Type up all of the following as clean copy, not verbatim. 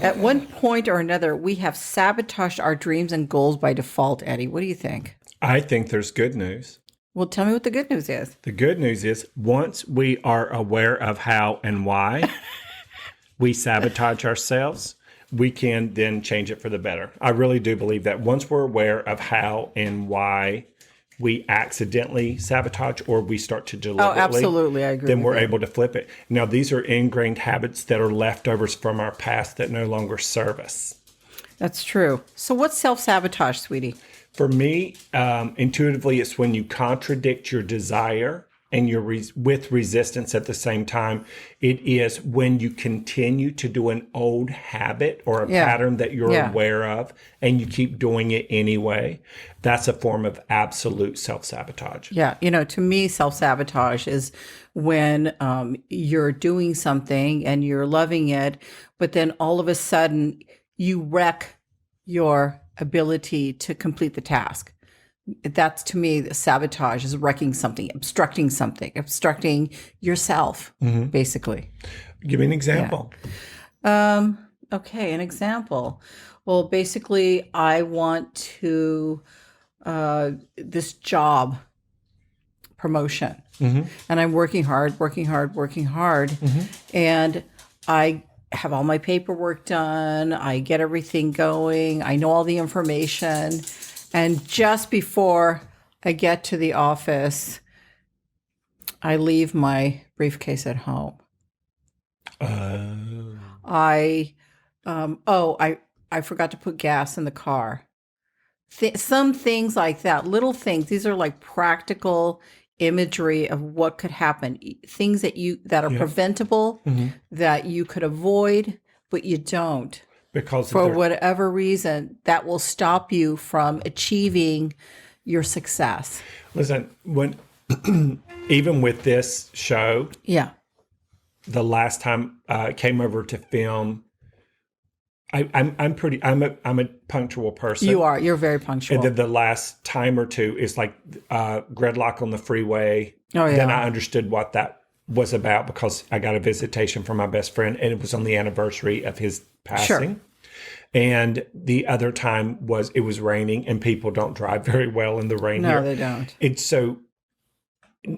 At one point or another, we have sabotaged our dreams and goals by default, Eddie. What do you think? I think there's good news. Well, tell me what the good news is. The good news is once we are aware of how and why we sabotage ourselves, we can then change it for the better. I really do believe that once we're aware of how and why we accidentally sabotage or we start to deliberately, absolutely. I agree then with we're you. able to flip it. Now, these are ingrained habits that are leftovers from our past that no longer serve us. That's true. So what's self-sabotage, sweetie? For me, intuitively, it's when you contradict your desire and you're with resistance at the same time. It is when you continue to do an old habit or a pattern that you're aware of and you keep doing it anyway. That's a form of absolute self-sabotage. Yeah. To me, self-sabotage is when you're doing something and you're loving it, but then all of a sudden you wreck your ability to complete the task. That's, to me, the sabotage is wrecking something, obstructing yourself, basically. Give me an example. Okay, an example. Well, basically, I want to this job promotion, and I'm working hard, and I have all my paperwork done. I get everything going. I know all the information. And just before I get to the office, I leave my briefcase at home. I forgot to put gas in the car. Some things like that, little things. These are like practical imagery of what could happen. Things that are preventable, that you could avoid, but you don't. Because for whatever reason, that will stop you from achieving your success. Listen, when even with this show, the last time I came over to film, I'm a punctual person. You are. You're very punctual. And then the last time or two is like gridlock on the freeway. Oh yeah. Then I understood what that was about because I got a visitation from my best friend, and it was on the anniversary of his passing. Sure. And the other time it was raining, and people don't drive very well in the rain here. No, they don't.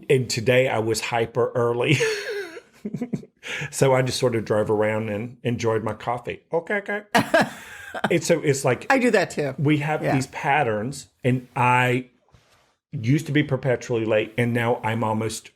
And today I was hyper early. So I just sort of drove around and enjoyed my coffee. Okay. It's like I do that too. We have these patterns, and I used to be perpetually late, and now I'm almost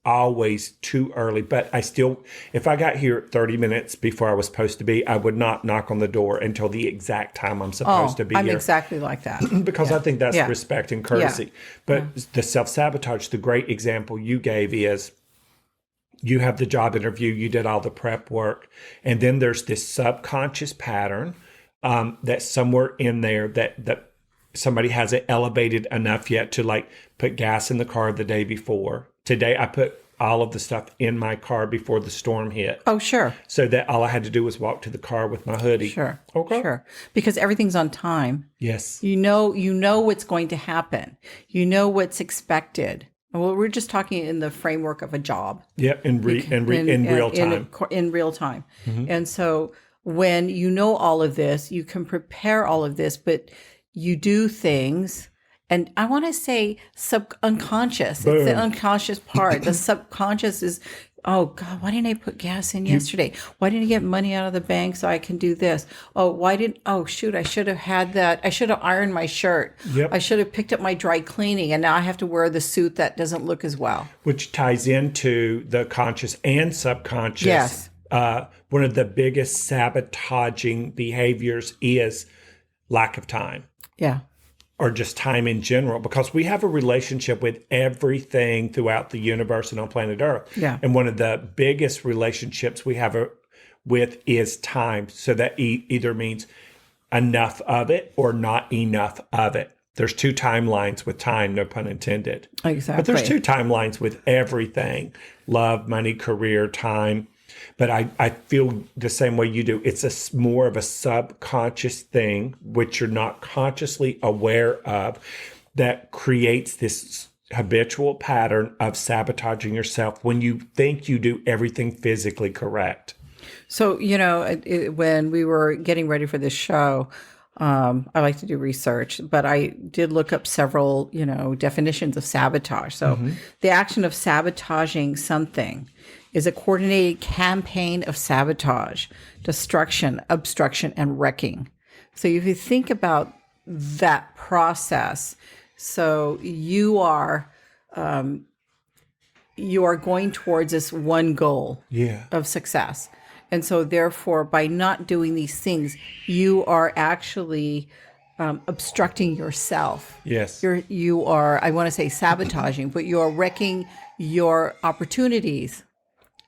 always too early. But I still, if I got here 30 minutes before I was supposed to be, I would not knock on the door until the exact time I'm supposed to be I'm here. exactly like that. Because I think that's respect and courtesy. But the self-sabotage, the great example you gave is you have the job interview, you did all the prep work, and then there's this subconscious pattern that's somewhere in there that somebody hasn't elevated enough yet to like put gas in the car the day before. Today, I put all of the stuff in my car before the storm hit. Oh, sure. So that all I had to do was walk to the car with my hoodie. Sure. Okay. Sure. Because everything's on time. Yes. You know what's going to happen. You know what's expected. Well, we're just talking in the framework of a job. Yeah, in real time. In real time. And so when you know all of this, you can prepare all of this, but you do things. And I want to say unconscious. Boom. It's the unconscious part. The subconscious is, oh God, why didn't I put gas in yesterday? Why didn't I get money out of the bank so I can do this? Oh shoot, I should have had that. I should have ironed my shirt. Yep. I should have picked up my dry cleaning, and now I have to wear the suit that doesn't look as well. Which ties into the conscious and subconscious. Yes. One of the biggest sabotaging behaviors is lack of time. Yeah. Or just time in general, because we have a relationship with everything throughout the universe and on planet Earth. Yeah. And one of the biggest relationships we have with is time. So that either means enough of it or not enough of it. There's two timelines with time, no pun intended. Exactly. But there's two timelines with everything: love, money, career, time. But I feel the same way you do. It's more of a subconscious thing, which you're not consciously aware of, that creates this habitual pattern of sabotaging yourself when you think you do everything physically correct. So, when we were getting ready for this show, I like to do research, but I did look up several, definitions of sabotage. So, the action of sabotaging something is a coordinated campaign of sabotage, destruction, obstruction, and wrecking. So, if you think about that process, so you are going towards this one goal of success. And so therefore, by not doing these things, you are actually obstructing yourself. Yes. You are, I want to say sabotaging, but you are wrecking your opportunities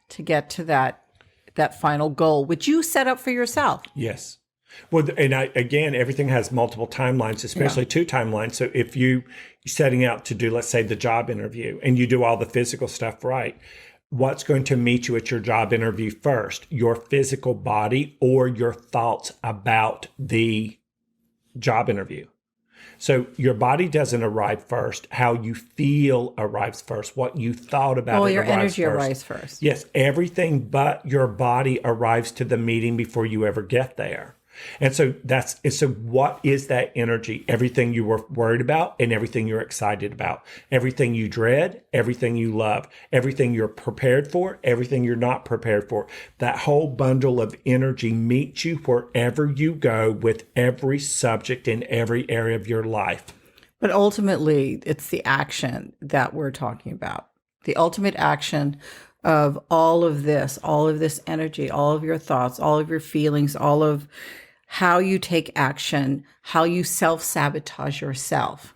to get to that final goal, which you set up for yourself. Yes. Well, and again, everything has multiple timelines, especially 2 timelines. So if you're setting out to do, let's say, the job interview, and you do all the physical stuff right, what's going to meet you at your job interview first? Your physical body or your thoughts about the job interview? So your body doesn't arrive first. How you feel arrives first. What you thought about it your arrives energy first. arrives first. Yes, everything but your body arrives to the meeting before you ever get there. And so what is that energy? Everything you were worried about and everything you're excited about, everything you dread, everything you love, everything you're prepared for, everything you're not prepared for. That whole bundle of energy meets you wherever you go with every subject in every area of your life. But ultimately, it's the action that we're talking about. The ultimate action of all of this energy, all of your thoughts, all of your feelings, all of how you take action, how you self-sabotage yourself.